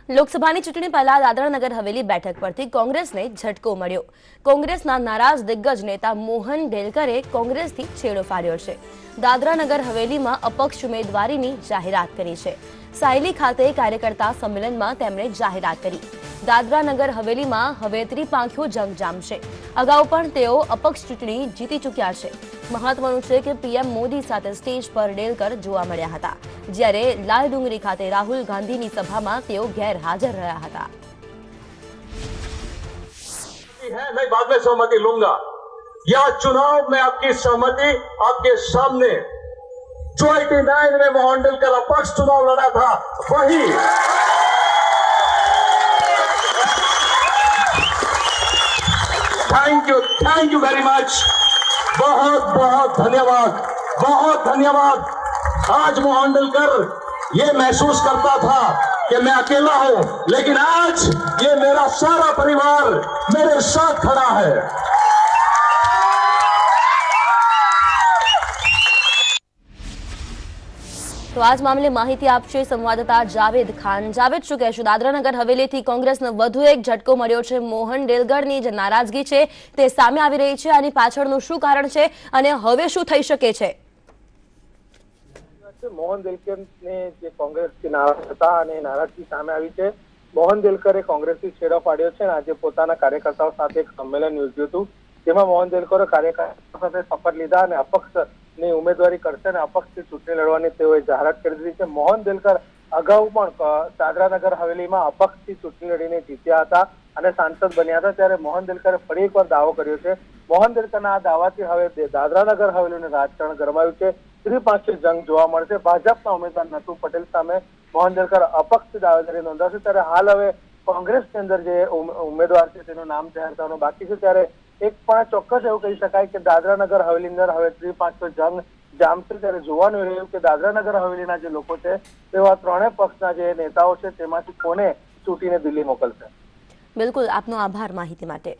લોકસભાની ચૂંટણી પહેલા દાદરા નગર હવેલી બેઠક પરથી કોંગ્રેસને ઝટકો મળ્યો। કોંગ્રેસના નારાજ દિગ્ગજ નેતા મોહન ડેલકરે કોંગ્રેસથી છેડો ફાડ્યો છે। દાદરા નગર હવેલીમાં અપક્ષ ઉમેદવારીની જાહેરાત કરી છે। સાયલી ખાતે કાર્યકર્તા સંમેલનમાં તેમણે જાહેરાત કરી। દાદરા નગર હવેલીમાં હવે ત્રિપાંખીઓ જંગ જામશે। અગાઉ પણ તેઓ અપક્ષ ચૂંટણી જીતી ચૂક્યા છે। મહત્વનું છે કે પીએમ મોદી સાથે સ્ટેજ પર ડેલકર જોવા મળ્યા હતા, જ્યારે લાલ ડુંગરી ખાતે રાહુલ ગાંધીની સભામાં તેઓ गैरहाजिर रहा था। मैं बाद में सहमति लूंगा। यह चुनाव में आपकी सहमति आपके सामने जो 89 में मोहन डेलकर अपक्ष चुनाव लड़ा था वही थैंक यू वेरी मच। बहुत बहुत धन्यवाद। आज मोहन डेलकर ये महसूस करता था कि मैं अकेला हूं, लेकिन आज ये मेरा सारा परिवार मेरे साथ खड़ा है। तो आज मामले माहिती आपशे संवाददाता जावेद खान। जावेद, शुं कहेशो? दादरा नगर हवेलीथी कोंग्रेसने વધુ એક ઝટકો મળ્યો છે। મોહન ડેલકરની જે નારાજગી છે તે સામે આવી રહી છે। આની પાછળનું શું કારણ છે અને હવે શું થઈ શકે છે? मोहन डेलकर ने जे कांग्रेस की नाराज था અને નારાજગી સામે આવી છે। મોહન ડેલકરે કોંગ્રેસથી છેડો પાડ્યો છે અને આજે પોતાના કાર્યકર્તાઓ સાથે એક સંમેલન યોજ્યું હતું, જેમાં મોહન ડેલકરે કાર્યકર્તાઓ સાથે શપથ લીધા અને અપક્ષની ઉમેદવારી કરશે અને અપક્ષથી ચૂંટણી લડવાની તેઓએ જાહેરાત કરી દીધી છે। મોહન ડેલકર અગાઉ પણ દાદરા નગર હવેલીમાં અપક્ષથી ચૂંટણી લડીને જીત્યા હતા અને સાંસદ બન્યા હતા, ત્યારે મોહન ડેલકરે ફરી એકવાર દાવો કર્યો છે। મોહન ડેલકરના આ દાવાથી હવે દાદરા નગર હવેલીનું રાજકારણ ગરમાયું છે। ત્રિપાંખી જંગ જોવા મળશે। ભાજપના ઉમેદવાર નટુ પટેલ સામે મોહન ડેલકર અપક્ષ દાવેદારી નોંધાવશે, ત્યારે હાલ હવે કોંગ્રેસની અંદર જે ઉમેદવાર છે તેનું નામ જાહેર થવાનું બાકી છે। ત્યારે એક પણ ચોક્કસ એવું કહી શકાય કે દાદરા નગર હવેલી અંદર હવે ત્રિપાંખીઓ જંગ જામશે। ત્યારે જોવાનું રહ્યું કે દાદરા નગર હવેલીના જે લોકો છે તેઓ આ ત્રણેય પક્ષના જે નેતાઓ છે તેમાંથી કોને ચૂંટીને દિલ્હી મોકલશે। બિલકુલ, આપનો આભાર માહિતી માટે।